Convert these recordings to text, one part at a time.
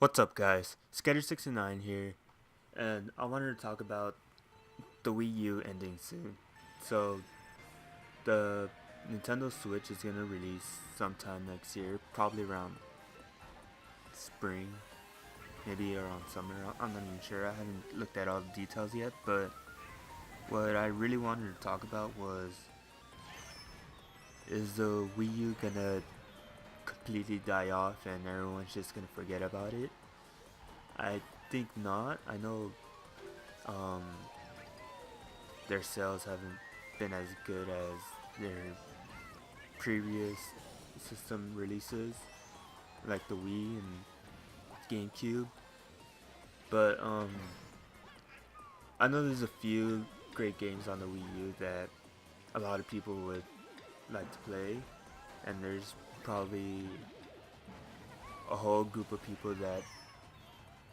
What's up, guys? Scatter69 here, and I wanted to talk about the Wii U ending soon. So, the Nintendo Switch is gonna release sometime next year, probably around spring, maybe around summer. I'm not even sure. I haven't looked at all the details yet, but what I really wanted to talk about was, is the Wii U gonna completely die off and everyone's just gonna forget about it? I think not. I know um, their sales haven't been as good as their previous system releases, like the Wii and GameCube. But I know there's a few great games on the Wii U that a lot of people would like to play, and there's probably a whole group of people that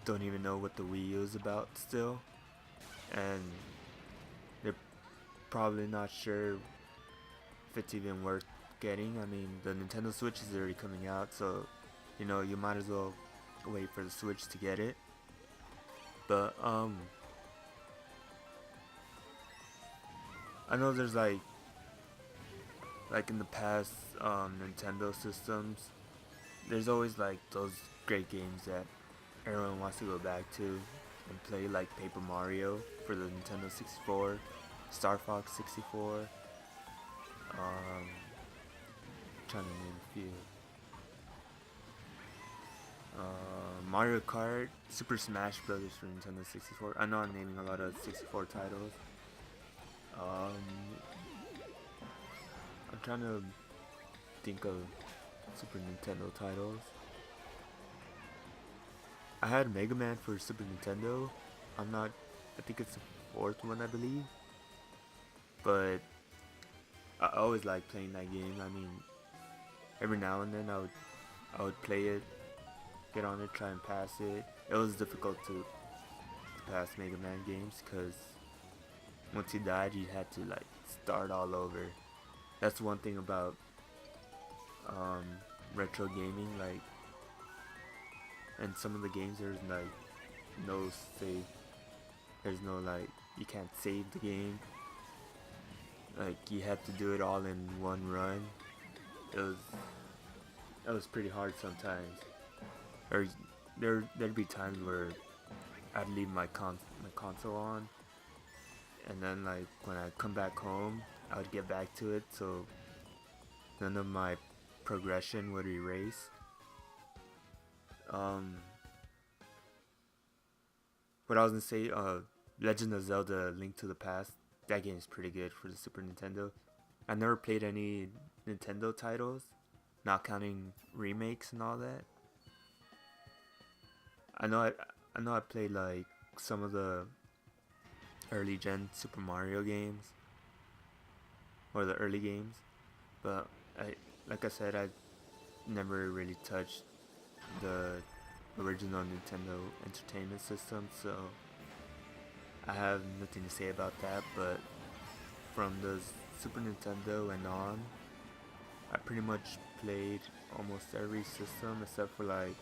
don't even know what the Wii U is about still, and they're probably not sure if it's even worth getting. I mean, the Nintendo Switch is already coming out, so you might as well wait for the Switch to get it. But I know there's like in the past Nintendo systems, there's always like those great games that everyone wants to go back to and play, like Paper Mario for the Nintendo 64, Star Fox 64. Trying to name a few. Mario Kart, Super Smash Brothers for Nintendo 64. I know I'm naming a lot of 64 titles. Um, I'm trying to think of Super Nintendo titles. I had Mega Man for Super Nintendo. I'm not. I think it's the fourth one, I believe. But I always like playing that game. I mean, every now and then I would play it, get on it, try and pass it. It was difficult to pass Mega Man games because once you died, you had to like start all over. That's one thing about um, retro gaming. Like, in some of the games, there's like no save. There's no like you can't save the game. Like you have to do it all in one run. It was it was pretty hard sometimes. Or there'd be times where I'd leave my console on, and then like when I come back home, I would get back to it, so none of my progression would erase. Um, what I was gonna say, Legend of Zelda: Link to the Past. That game is pretty good for the Super Nintendo. I never played any Nintendo titles, not counting remakes and all that. I know I, I know I played like some of the early gen Super Mario games or the early games, but I like I said I never really touched the original Nintendo Entertainment System, so I have nothing to say about that. But from the Super Nintendo and on, I pretty much played almost every system except for like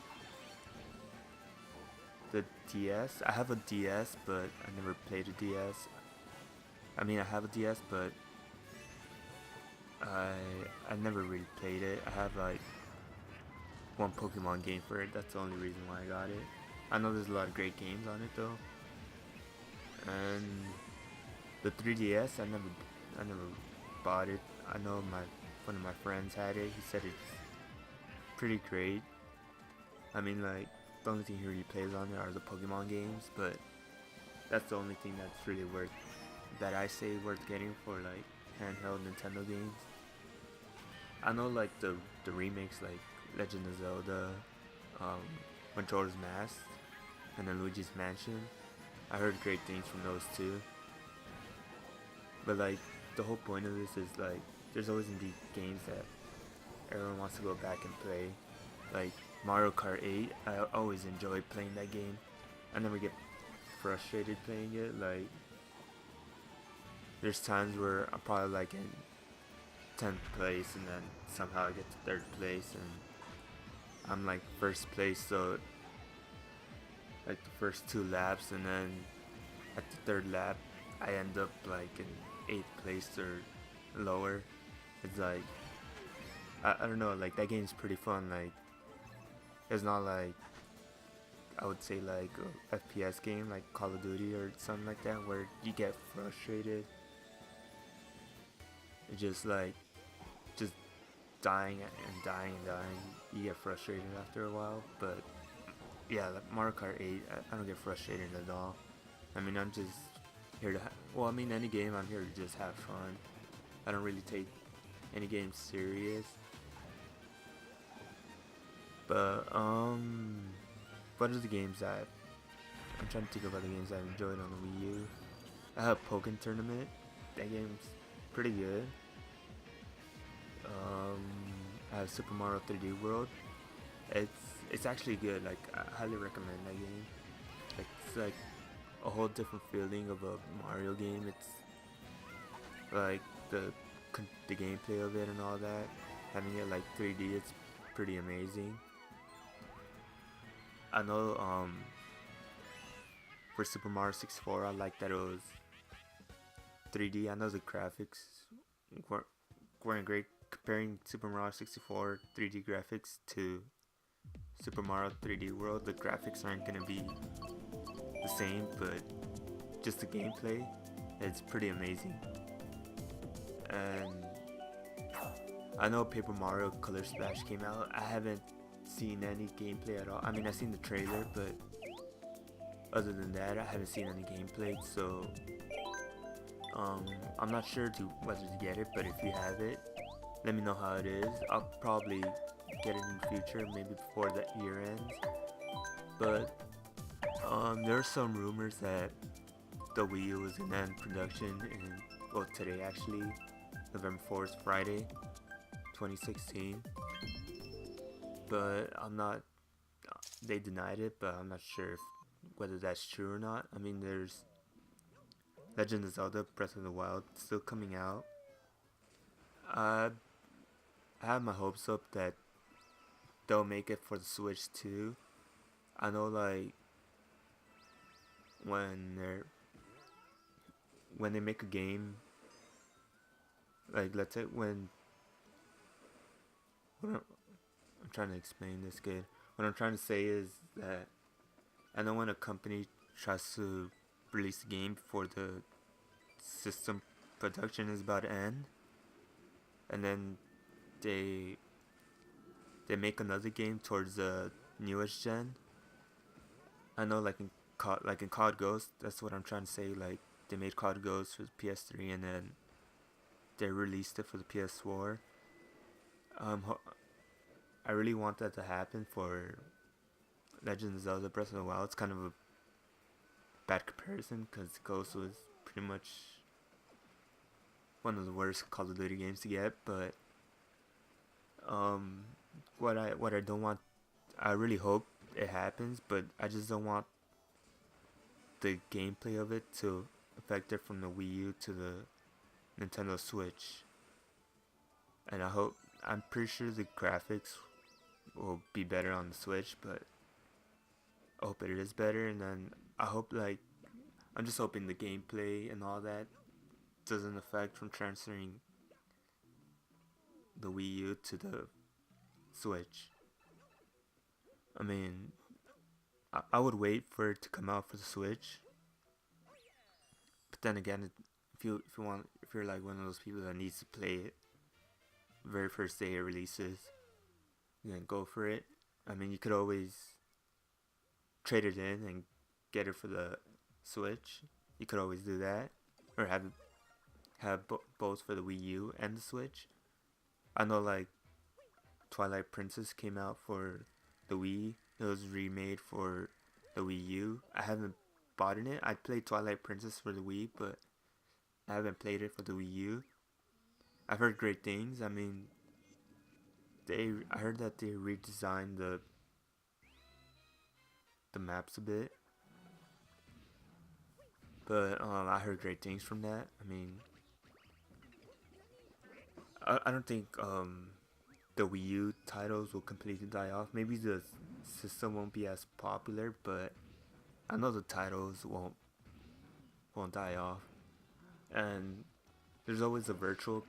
the DS. I have a DS, but I never played a DS. I mean, I have a DS, but I I never really played it. I have like one Pokemon game for it. That's the only reason why I got it. I know there's a lot of great games on it though. And the 3DS, I never bought it. I know my one of my friends had it. He said it's pretty great. I mean, like the only thing he really plays on it are the Pokemon games, but that's the only thing that's really worth that I say worth getting for like handheld Nintendo games. I know like the remakes like Legend of Zelda, um, Majora's Mask, and then Luigi's Mansion. I heard great things from those too. But like the whole point of this is like there's always gonna be games that everyone wants to go back and play. Like Mario Kart 8, I always enjoy playing that game. I never get frustrated playing it. Like there's times where I'm probably like in 10th place and then somehow I get to 3rd place and I'm like first place, so like the first two laps, and then at the third lap, I end up like in eighth place or lower. It's like I don't know, like that game's pretty fun. Like it's not like I would say like a FPS game like Call of Duty or something like that where you get frustrated. It's just like just dying and dying and dying. You get frustrated after a while, but yeah, like Mario Kart 8, I don't get frustrated at all. I mean, I'm just here to well, I mean, any game I'm here to just have fun. I don't really take any game serious. But what are the games that I'm trying to think of other games I enjoyed on the Wii U? I have Pokken Tournament. That game's pretty good. Um, I have Super Mario 3D World. It's actually good. Like I highly recommend that game. Like it's like a whole different feeling of a Mario game. It's like the gameplay of it and all that. Having it like 3D, it's pretty amazing. I know for Super Mario 64, I like that it was 3D. I know the graphics weren't, weren't great comparing Super Mario 64 3D graphics to Super Mario 3D World. The graphics aren't gonna be the same, but just the gameplay, it's pretty amazing. And I know Paper Mario Color Splash came out. I haven't seen any gameplay at all. I mean, I've seen the trailer, but other than that, I haven't seen any gameplay. So I'm not sure whether to get it, but if you have it, let me know how it is. I'll probably get it in the future, maybe before the year ends. But there are some rumors that the Wii U is in end production in, well, today actually, November 4th, Friday, 2016. But I'm not, they denied it, but I'm not sure whether that's true or not. I mean, there's Legend of Zelda Breath of the Wild still coming out. I have my hopes up that they'll make it for the Switch too. I know like when they make a game, like let's say I'm trying to explain this good. What I'm trying to say is that I know when a company tries to release a game before the system production is about to end, and then they make another game towards the newest gen. I know like in COD Ghost, that's what I'm trying to say. Like they made COD Ghost for the PS3 and then they released it for the PS4. I really want that to happen for Legend of Zelda Breath of the Wild. It's kind of a bad comparison because Ghost was pretty much one of the worst Call of Duty games to get. But what I don't want, I really hope it happens, but I just don't want the gameplay of it to affect it from the Wii U to the Nintendo Switch. And I'm pretty sure the graphics will be better on the Switch, but I hope it is better. And then I'm just hoping the gameplay and all that doesn't affect from transferring the Wii U to the Switch. I mean, I would wait for it to come out for the Switch, but then again, if you're like one of those people that needs to play it very first day it releases, then go for it. I mean, you could always trade it in and get it for the Switch. You could always do that, or have both for the Wii U and the Switch. I know like Twilight Princess came out for the Wii. It was remade for the Wii U. I haven't bought it. I played Twilight Princess for the Wii, but I haven't played it for the Wii U. I've heard great things. I mean, I heard that they redesigned the maps a bit, but I heard great things from that. I mean, I don't think the Wii U titles will completely die off. Maybe the system won't be as popular, but I know the titles won't die off, and there's always a virtual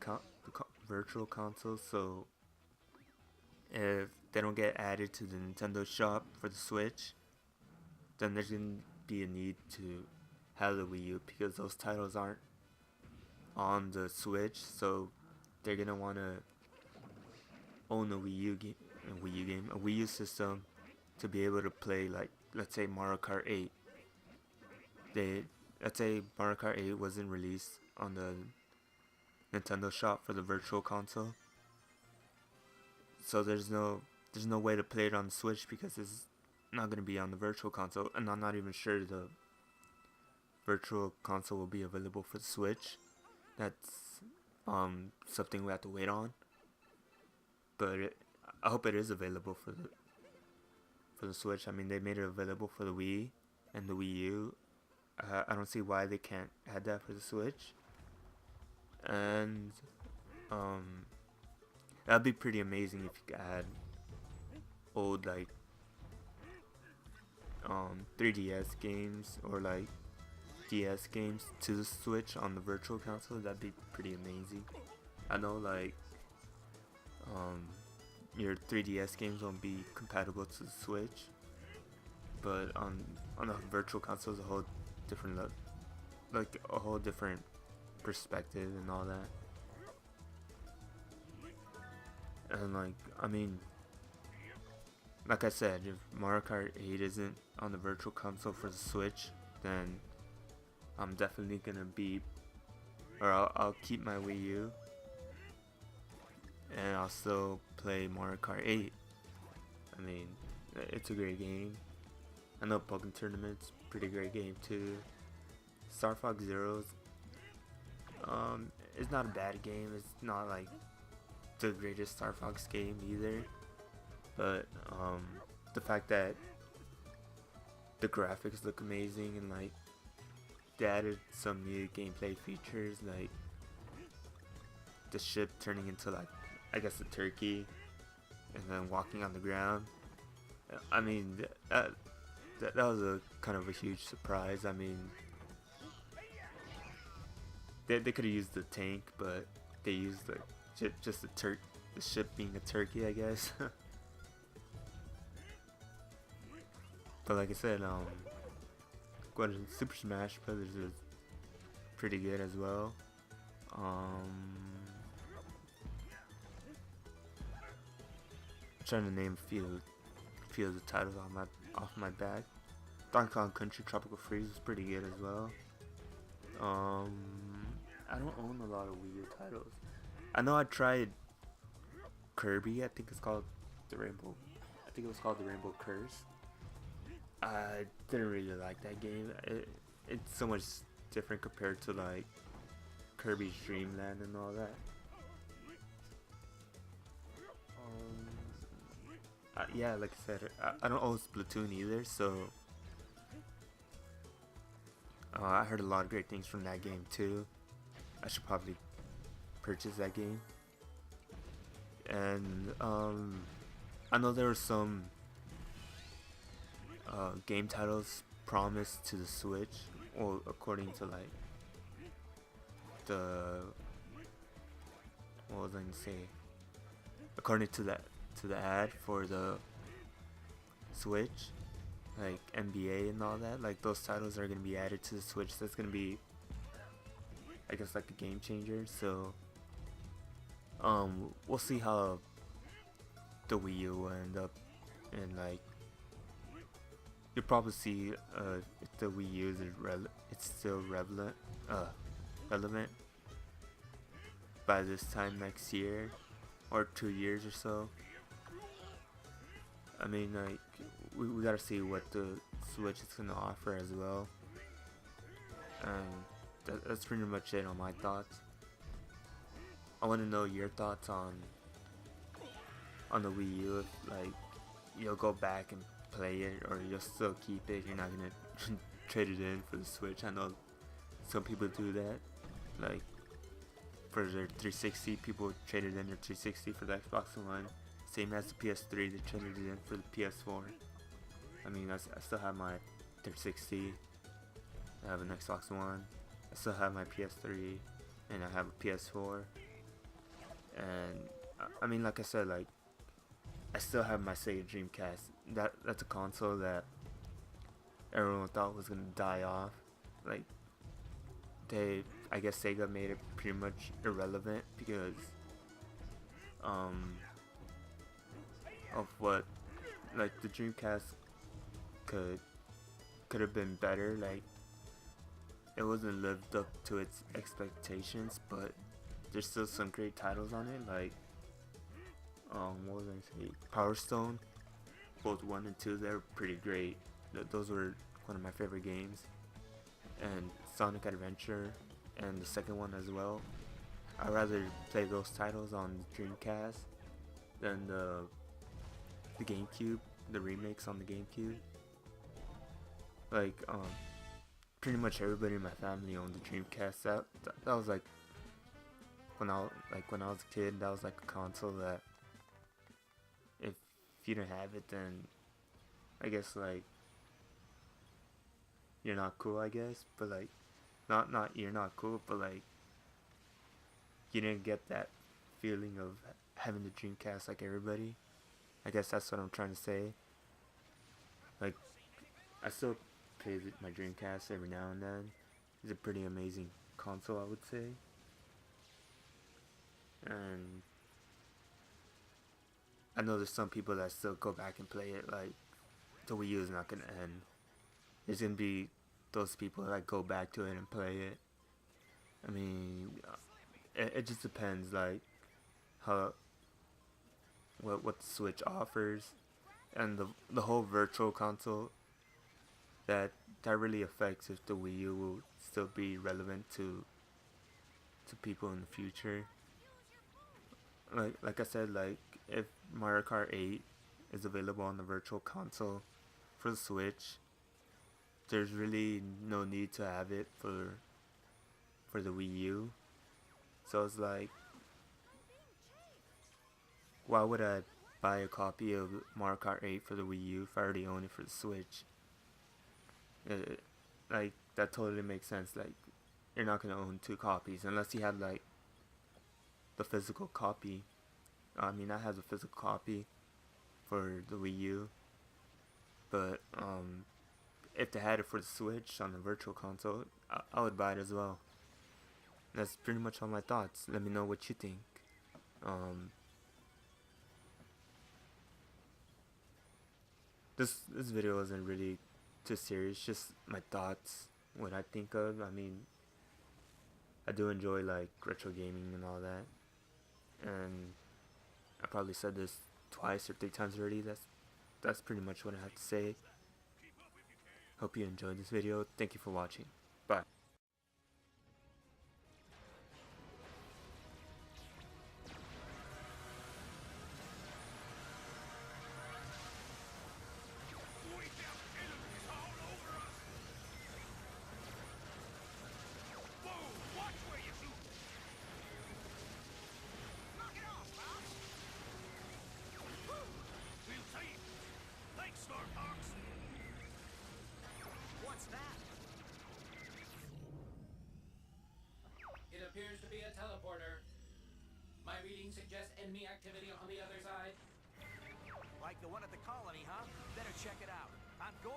console. So if they don't get added to the Nintendo shop for the Switch, then there's gonna be a need to have the Wii U because those titles aren't on the Switch. So they're gonna wanna own a a Wii U system to be able to play, like, let's say Mario Kart 8. They Let's say Mario Kart 8 wasn't released on the Nintendo shop for the virtual console. So there's no way to play it on the Switch because it's not gonna be on the virtual console, and I'm not even sure the virtual console will be available for the Switch. That's something we have to wait on. But I hope it is available for the Switch. I mean, they made it available for the Wii and the Wii U. I don't see why they can't add that for the Switch. And that'd be pretty amazing if you could add old, like, 3DS games or like DS games to the Switch on the virtual console. That'd be pretty amazing. I know, like, your 3DS games won't be compatible to the Switch, but on a virtual console is a whole different look, like a whole different perspective and all that. And, like, I mean, like I said, if Mario Kart 8 isn't on the virtual console for the Switch, then I'm definitely gonna be, or I'll keep my Wii U, and I'll still play Mario Kart 8. I mean, it's a great game. I know Pokken Tournament's a pretty great game too. Star Fox Zero's, it's not a bad game. It's not like the greatest Star Fox game either. But the fact that the graphics look amazing, and, like, they added some new gameplay features, like the ship turning into, like, I guess, a turkey and then walking on the ground. I mean, that was a kind of a huge surprise. I mean, they could have used the tank, but they used, like, just the ship being a turkey, I guess. But like I said, Super Smash Brothers is pretty good as well. Trying to name a few of the titles off my back. Donkey Kong Country Tropical Freeze is pretty good as well. I don't own a lot of Wii U titles. I know I tried Kirby. I think it's called the Rainbow. I think it was called the Rainbow Curse. I didn't really like that game. It's so much different compared to, like, Kirby's Dream Land and all that. Yeah, like I said, I don't own Splatoon either, so I heard a lot of great things from that game too. I should probably purchase that game. And I know there were some game titles promised to the Switch, or according to, like, what was I gonna say? According to the ad for the Switch, like NBA and all that, like, those titles are gonna be added to the Switch. That's gonna be, I guess, like, a game changer. So we'll see how the Wii U will end up, and, like, you'll probably see if the Wii U is it's still relevant by this time next year or 2 years or so. I mean, like, we gotta see what the Switch is gonna offer as well. And that's pretty much it on my thoughts. I want to know your thoughts on the Wii U. If, like, you'll go back and play it, or you'll still keep it. You're not gonna trade it in for the Switch. I know some people do that. Like, for their 360, people traded in their 360 for the Xbox One. Same as the PS3, they traded it in for the PS4. I mean, I still have my 360. I have an Xbox One. I still have my PS3, and I have a PS4. And I mean, like I said, like I still have my Sega Dreamcast. That's a console that everyone thought was gonna die off. Like I guess Sega made it pretty much irrelevant because of what, like the Dreamcast could have been better. Like it wasn't lived up to its expectations, but there's still some great titles on it. Like what was I say? Power Stone, both 1 and 2, they're pretty great. Those were one of my favorite games. And Sonic Adventure, and the second one as well. I'd rather play those titles on Dreamcast than the GameCube, the remakes on the GameCube. Like pretty much everybody in my family owned the Dreamcast. That was like when I was a kid, that was like a console that if you didn't have it, then I guess like you're not cool, I guess. But like not you're not cool, but like you didn't get that feeling of having the Dreamcast like everybody. I guess that's what I'm trying to say. Like I still play my Dreamcast every now and then. It's a pretty amazing console, I would say. And I know there's some people that still go back and play it. Like the Wii U is not gonna end. There's gonna be those people that go back to it and play it. I mean, it just depends, like how what the Switch offers, and the whole virtual console. That really affects if the Wii U will still be relevant to people in the future. Like I said, like if Mario Kart 8 is available on the virtual console for the Switch, there's really no need to have it for the Wii U. So it's like, why would I buy a copy of Mario Kart 8 for the Wii U if I already own it for the Switch? Like that totally makes sense. Like you're not gonna own 2 copies unless you have like the physical copy. I mean, I have a physical copy for the Wii U, but if they had it for the Switch on the virtual console, I would buy it as well. That's pretty much all my thoughts. Let me know what you think. This video wasn't really too serious, just my thoughts, what I think of. I mean, I do enjoy like retro gaming and all that, and I probably said this twice or 3 times already. That's pretty much what I have to say. Hope you enjoyed this video. Thank you for watching. Bye. It appears to be a teleporter. My reading suggests enemy activity on the other side. Like the one at the colony, huh? Better check it out. I'm going.